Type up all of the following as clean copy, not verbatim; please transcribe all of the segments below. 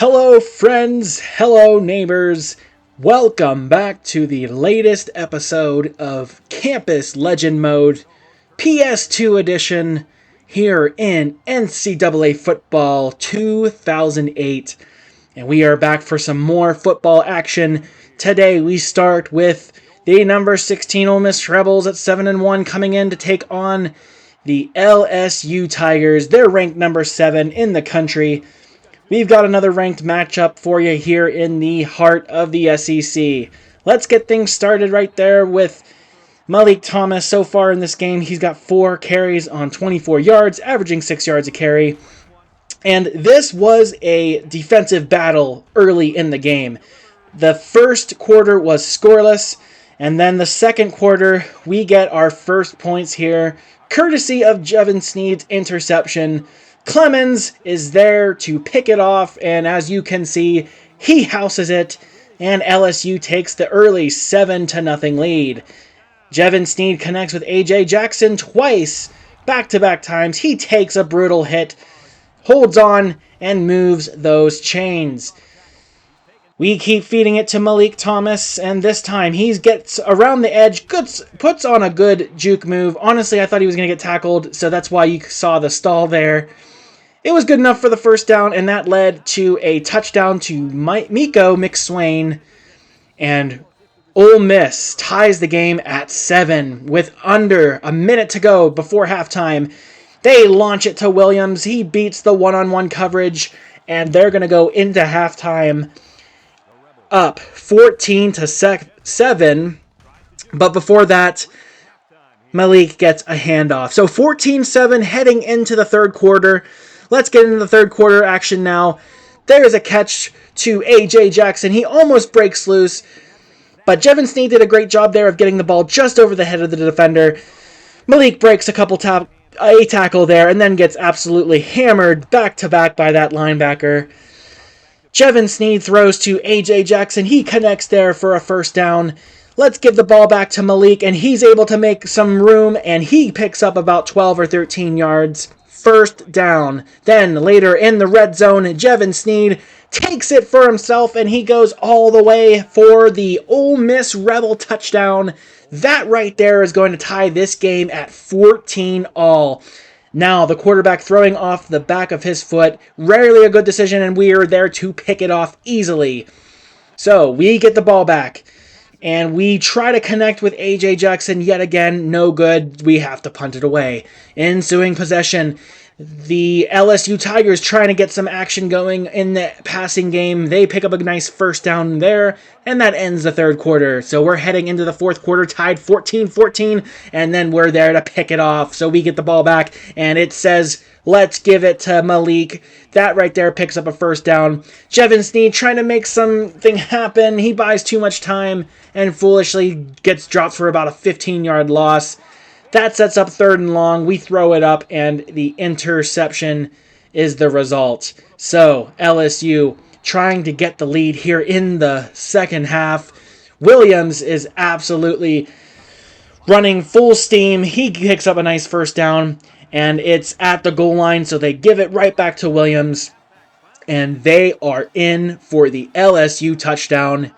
Hello friends, hello neighbors, welcome back to the latest episode of Campus Legend Mode, PS2 edition, here in NCAA Football 2008. And we are back for some more football action. Today we start with the number 16 Ole Miss Rebels at 7-1 coming in to take on the LSU Tigers. They're ranked number 7 in the country. We've got another ranked matchup for you here in the heart of the SEC. Let's get things started right there with Malik Thomas. So far in this game, he's got 4 carries on 24 yards, averaging 6 yards a carry. And this was a defensive battle early in the game. The first quarter was scoreless, and then the second quarter, we get our first points here, courtesy of Jevin Sneed's interception. Clemens is there to pick it off, and as you can see, he houses it, and LSU takes the early 7-0 lead. Jevin Sneed connects with A.J. Jackson twice, back-to-back times. He takes a brutal hit, holds on, and moves those chains. We keep feeding it to Malik Thomas, and this time he gets around the edge, puts on a good juke move. Honestly, I thought he was going to get tackled, so that's why you saw the stall there. It was good enough for the first down, and that led to a touchdown to Miko McSwain, and Ole Miss ties the game at 7 with under a minute to go before halftime. They launch it to Williams. He beats the one-on-one coverage, and they're going to go into halftime up 14-7, but before that, Malik gets a handoff. So 14-7 heading into the third quarter. Let's get into the third quarter action now. There's a catch to A.J. Jackson. He almost breaks loose, but Jevin Sneed did a great job there of getting the ball just over the head of the defender. Malik breaks a tackle there and then gets absolutely hammered back-to-back by that linebacker. Jevin Sneed throws to A.J. Jackson. He connects there for a first down. Let's give the ball back to Malik, and he's able to make some room, and he picks up about 12 or 13 yards. First down. Then later in the red zone, Jevin Sneed takes it for himself, and he goes all the way for the Ole Miss Rebel touchdown. That right there is going to tie this game at 14-all. Now the quarterback throwing off the back of his foot, rarely a good decision, and we are there to pick it off easily. So we get the ball back, and we try to connect with A.J. Jackson yet again. No good. We have to punt it away. Ensuing possession, the LSU Tigers trying to get some action going in the passing game. They pick up a nice first down there, and that ends the third quarter. So we're heading into the fourth quarter, tied 14-14, and then we're there to pick it off. So we get the ball back, and it says, let's give it to Malik. That right there picks up a first down. Jevin Sneed trying to make something happen. He buys too much time and foolishly gets dropped for about a 15-yard loss. That sets up 3rd and long. We throw it up, and the interception is the result. So LSU trying to get the lead here in the second half. Williams is absolutely running full steam. He picks up a nice first down, and it's at the goal line, so they give it right back to Williams, and they are in for the LSU touchdown.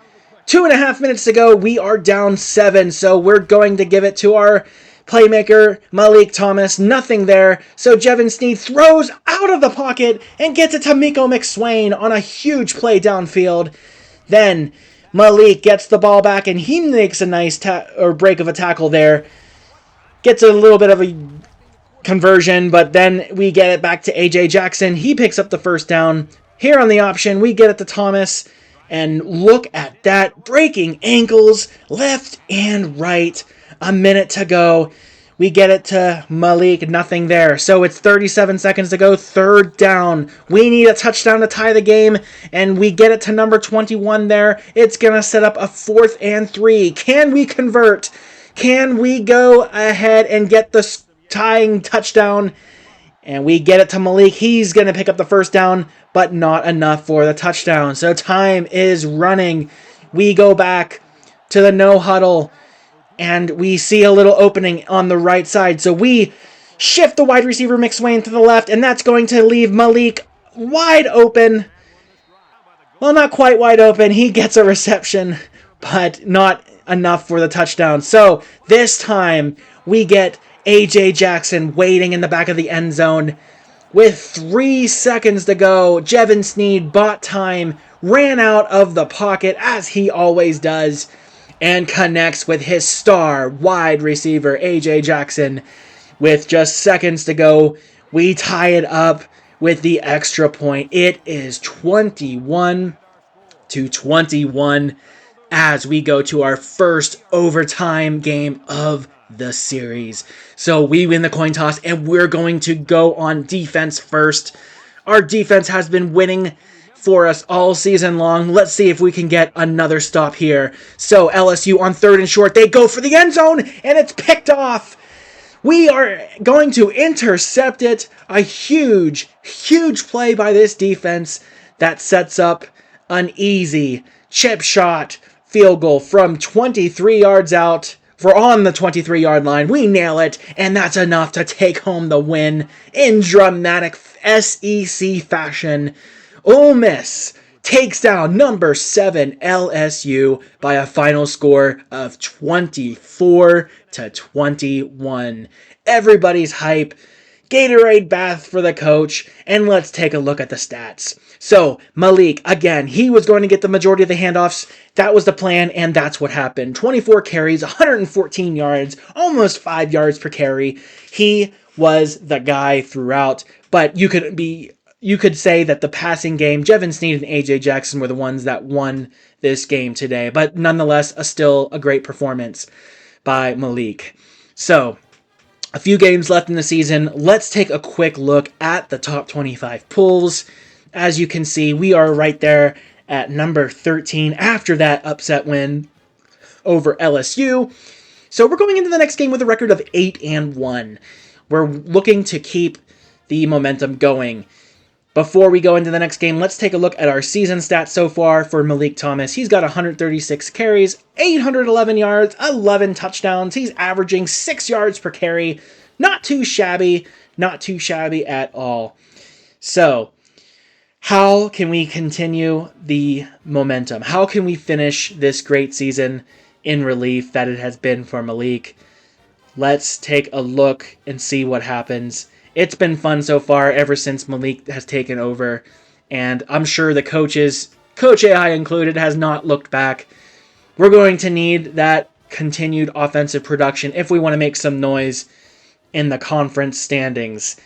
2.5 minutes to go, we are down 7, so we're going to give it to our playmaker, Malik Thomas. Nothing there, so Jevin Sneed throws out of the pocket and gets it to Miko McSwain on a huge play downfield. Then Malik gets the ball back, and he makes a nice break of a tackle there. Gets a little bit of a conversion, but then we get it back to A.J. Jackson. He picks up the first down. Here on the option, we get it to Thomas, and look at that, breaking ankles left and right. A minute to go. We get it to Malik, nothing there. So it's 37 seconds to go, third down. We need a touchdown to tie the game, and we get it to number 21 there. It's going to set up a 4th and 3. Can we convert? Can we go ahead and get the tying touchdown? And we get it to Malik. He's going to pick up the first down, but not enough for the touchdown. So time is running. We go back to the no huddle, and we see a little opening on the right side. So we shift the wide receiver McSwain to the left, and that's going to leave Malik wide open. Well, not quite wide open. He gets a reception, but not enough for the touchdown. So this time we get A.J. Jackson waiting in the back of the end zone. With 3 seconds to go, Jevin Sneed bought time, ran out of the pocket as he always does, and connects with his star wide receiver, A.J. Jackson. With just seconds to go, we tie it up with the extra point. It is 21-21 as we go to our first overtime game of the series. So we win the coin toss and we're going to go on defense first. Our defense has been winning for us all season long. Let's see if we can get another stop here. So LSU on 3rd and short, they go for the end zone and it's picked off. We are going to intercept it. A huge play by this defense that sets up an easy chip shot field goal from 23 yards out. For on the 23-yard line, we nail it, and that's enough to take home the win in dramatic SEC fashion. Ole Miss takes down number 7 LSU by a final score of 24-21. Everybody's hype. Gatorade bath for the coach, and let's take a look at the stats. So, Malik, again, he was going to get the majority of the handoffs. That was the plan, and that's what happened. 24 carries, 114 yards, almost 5 yards per carry. He was the guy throughout, but you could say that the passing game, Jevin Sneed and A.J. Jackson were the ones that won this game today, but nonetheless, still a great performance by Malik. So, a few games left in the season. Let's take a quick look at the top 25 pulls. As you can see, we are right there at number 13 after that upset win over LSU. So we're going into the next game with a record of 8-1. We're looking to keep the momentum going. Before we go into the next game, let's take a look at our season stats so far for Malik Thomas. He's got 136 carries, 811 yards, 11 touchdowns. He's averaging 6 yards per carry. Not too shabby at all. So, how can we continue the momentum? How can we finish this great season in relief that it has been for Malik? Let's take a look and see what happens. It's been fun so far ever since Malik has taken over, and I'm sure the coaches, Coach AI included, has not looked back. We're going to need that continued offensive production if we want to make some noise in the conference standings,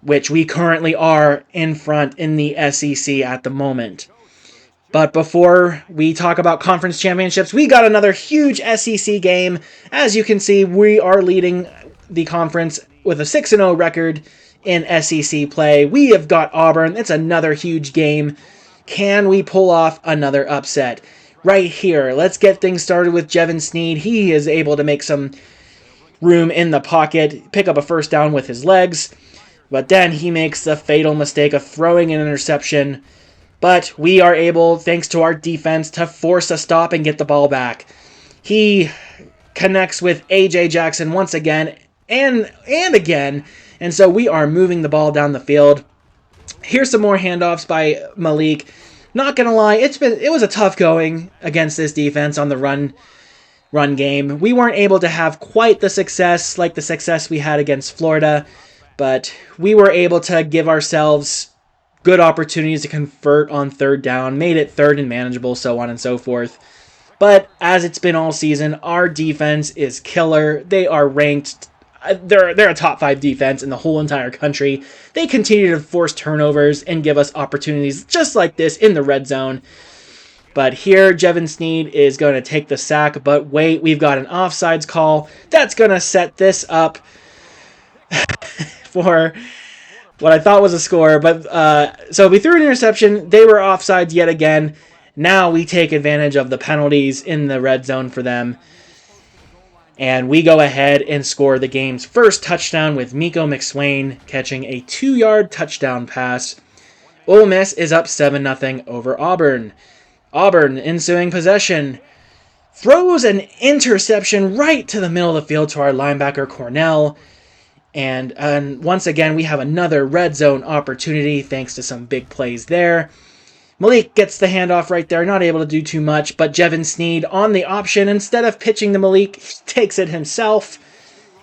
which we currently are in front in the SEC at the moment. But before we talk about conference championships, we got another huge SEC game. As you can see, we are leading the conference with a 6-0 record in SEC play. We have got Auburn. It's another huge game. Can we pull off another upset? Right here, let's get things started with Jevin Sneed. He is able to make some room in the pocket, pick up a first down with his legs, but then he makes the fatal mistake of throwing an interception. But we are able, thanks to our defense, to force a stop and get the ball back. He connects with A.J. Jackson once again and again, and so we are moving the ball down the field. Here's some more handoffs by Malik. Not gonna lie, it was a tough going against this defense on the run game. We weren't able to have quite the success like the success we had against Florida, but we were able to give ourselves good opportunities to convert on third down, made it third and manageable, so on and so forth. But as it's been all season, our defense is killer. They are ranked, they're a top 5 defense in the whole entire country. They continue to force turnovers and give us opportunities just like this in the red zone. But here, Jevin Sneed is going to take the sack, but wait, we've got an offsides call. That's going to set this up for what I thought was a score. But so we threw an interception. They were offsides yet again. Now we take advantage of the penalties in the red zone for them. And we go ahead and score the game's first touchdown with Miko McSwain catching a 2-yard touchdown pass. Ole Miss is up 7-0 over Auburn. Auburn, ensuing possession, throws an interception right to the middle of the field to our linebacker Cornell. And once again, we have another red zone opportunity thanks to some big plays there. Malik gets the handoff right there, not able to do too much, but Jevin Sneed on the option, instead of pitching to Malik, he takes it himself.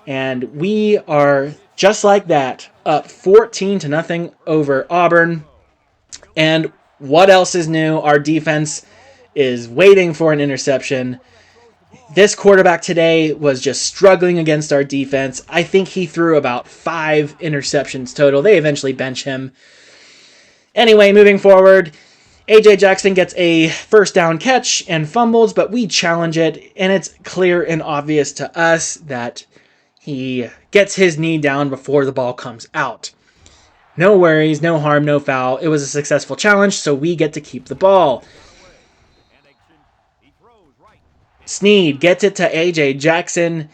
And we are, just like that, up 14-0 over Auburn. And what else is new? Our defense is waiting for an interception. This quarterback today was just struggling against our defense. I think he threw about 5 interceptions total. They eventually bench him. Anyway, moving forward, A.J. Jackson gets a first down catch and fumbles, but we challenge it, and it's clear and obvious to us that he gets his knee down before the ball comes out. No worries, no harm, no foul. It was a successful challenge, so we get to keep the ball. Sneed gets it to A.J. Jackson.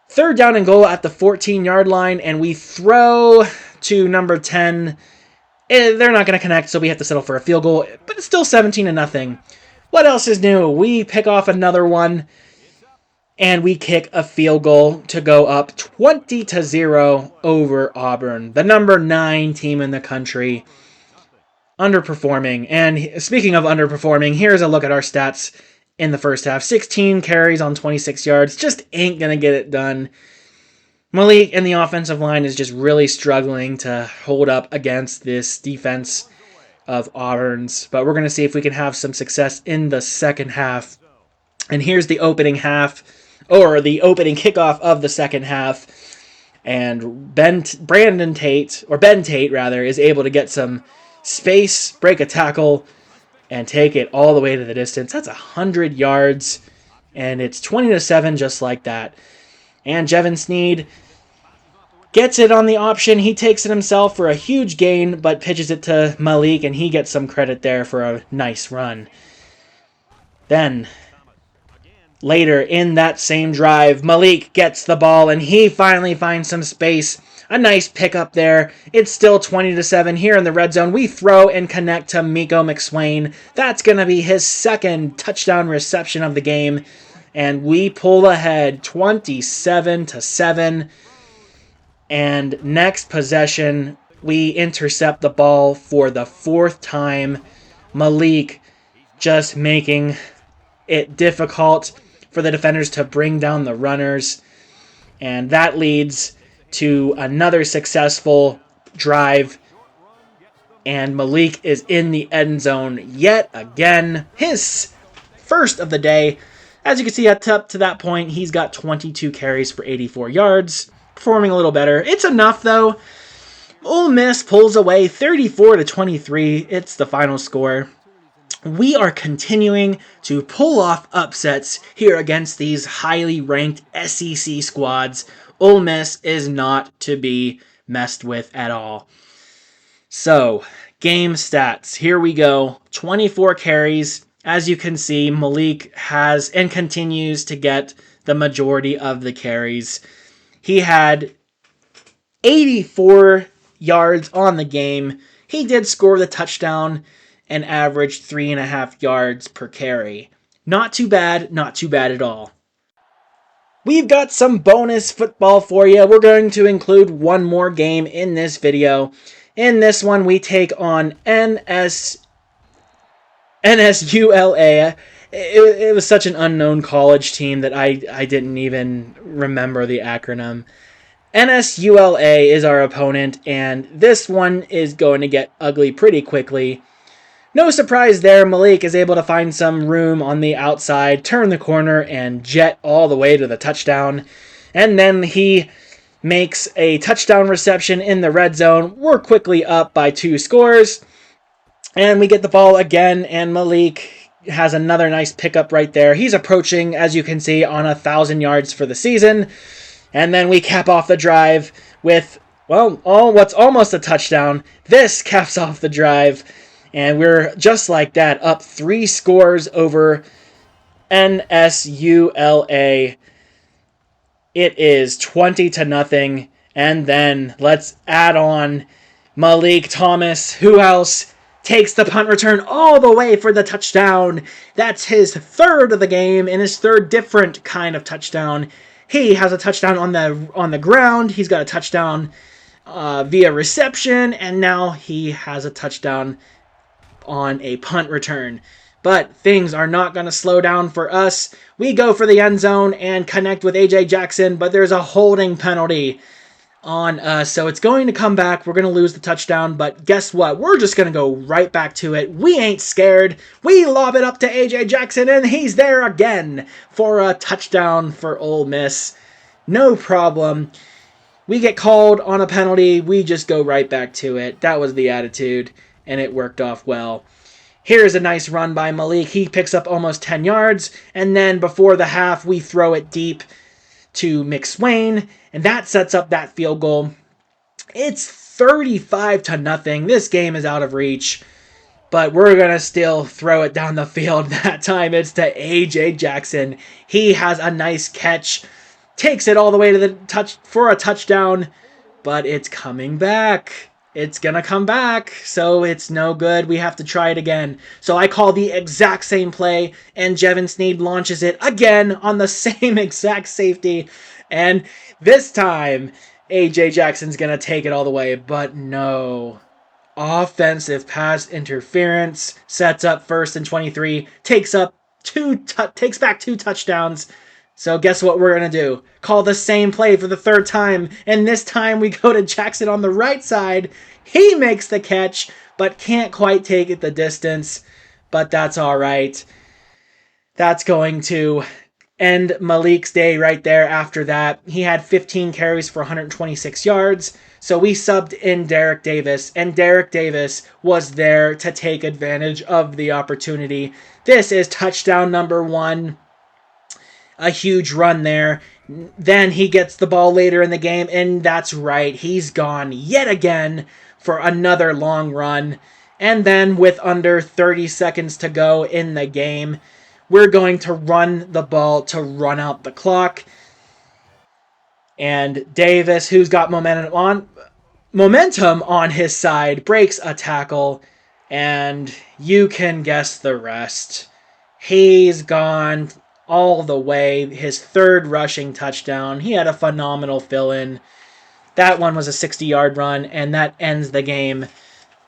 Third down and goal at the 14-yard line, and we throw to number 10. They're not going to connect, so we have to settle for a field goal, but it's still 17-0. What else is new? We pick off another one, and we kick a field goal to go up 20-0 over Auburn, the number 9 team in the country. Underperforming. And speaking of underperforming, here's a look at our stats in the first half. 16 carries on 26 yards. Just ain't going to get it done. Malik and the offensive line is just really struggling to hold up against this defense of Auburn's. But we're going to see if we can have some success in the second half. And here's the opening half, or the opening kickoff of the second half. And Ben Tate, is able to get some space, break a tackle, and take it all the way to the distance. That's 100 yards, and it's 20-7 just like that. And Jevin Sneed gets it on the option. He takes it himself for a huge gain, but pitches it to Malik, and he gets some credit there for a nice run. Then, later in that same drive, Malik gets the ball, and he finally finds some space. A nice pickup there. It's still 20-7 here in the red zone. We throw and connect to Miko McSwain. That's going to be his second touchdown reception of the game. And we pull ahead 27-7. And next possession, we intercept the ball for the 4th time. Malik just making it difficult for the defenders to bring down the runners. And that leads to another successful drive, and Malik is in the end zone yet again, his first of the day. As you can see, up to that point, he's got 22 carries for 84 yards, performing a little better. It's enough, though. Ole Miss pulls away 34-23. It's the final score. We are continuing to pull off upsets here against these highly ranked SEC squads. Ole Miss is not to be messed with at all. So, game stats. Here we go. 24 carries. As you can see, Malik has and continues to get the majority of the carries. He had 84 yards on the game. He did score the touchdown and averaged 3.5 yards per carry. Not too bad, not too bad at all. We've got some bonus football for you. We're going to include one more game in this video. In this one, we take on NSULA. It was such an unknown college team that I didn't even remember the acronym. NSULA is our opponent, and this one is going to get ugly pretty quickly. No surprise there, Malik is able to find some room on the outside, turn the corner, and jet all the way to the touchdown. And then he makes a touchdown reception in the red zone. We're quickly up by 2 scores. And we get the ball again, and Malik has another nice pickup right there. He's approaching, as you can see, on 1,000 yards for the season. And then we cap off the drive with, what's almost a touchdown. This caps off the drive. And we're just like that, up 3 scores over NSULA. It is 20-0. And then let's add on Malik Thomas. Who else takes the punt return all the way for the touchdown? That's his 3rd of the game, and his 3rd different kind of touchdown. He has a touchdown on the ground. He's got a touchdown via reception, and now he has a touchdown on a punt return. But things are not going to slow down for us. We go for the end zone and connect with A.J. Jackson, but there's a holding penalty on us, so it's going to come back. We're going to lose the touchdown, but guess what? We're just going to go right back to it. We ain't scared. We lob it up to A.J. Jackson, and he's there again for a touchdown for Ole Miss. No problem. We get called on a penalty. We just go right back to it. That was the attitude, and it worked off well. Here's a nice run by Malik. He picks up almost 10 yards, and then before the half, we throw it deep to McSwain, and that sets up that field goal. It's 35-0. This game is out of reach, but we're going to still throw it down the field. That time it's to A.J. Jackson. He has a nice catch, takes it all the way to the for a touchdown, but it's coming back. It's going to come back, so it's no good. We have to try it again. So I call the exact same play, and Jevin Sneed launches it again on the same exact safety. And this time, A.J. Jackson's going to take it all the way, but no. Offensive pass interference, sets up 1st and 23, takes back 2 touchdowns. So guess what we're going to do? Call the same play for the 3rd time, and this time we go to Jackson on the right side. He makes the catch, but can't quite take it the distance, but that's all right. That's going to end Malik's day right there after that. He had 15 carries for 126 yards, so we subbed in Derek Davis, and Derek Davis was there to take advantage of the opportunity. This is touchdown number 1. A huge run there. Then he gets the ball later in the game, and that's right, he's gone yet again for another long run. And then with under 30 seconds to go in the game, we're going to run the ball to run out the clock. And Davis, who's got momentum on his side, breaks a tackle, and you can guess the rest. He's gone all the way. His 3rd rushing touchdown. He had a phenomenal fill-in. That one was a 60-yard run, and that ends the game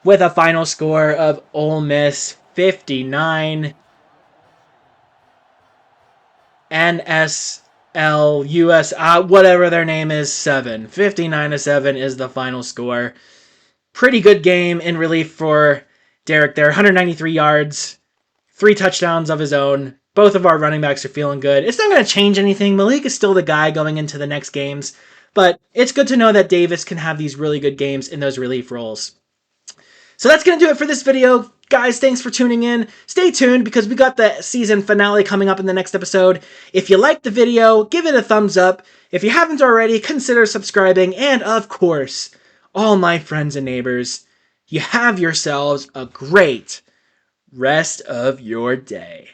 with a final score of Ole Miss 59, NSL whatever their name is, 7. 59-7 is the final score. Pretty good game in relief for Derek there. 193 yards, 3 touchdowns of his own. Both of our running backs are feeling good. It's not going to change anything. Malik is still the guy going into the next games. But it's good to know that Davis can have these really good games in those relief roles. So that's going to do it for this video. Guys, thanks for tuning in. Stay tuned because we got the season finale coming up in the next episode. If you liked the video, give it a thumbs up. If you haven't already, consider subscribing. And of course, all my friends and neighbors, you have yourselves a great rest of your day.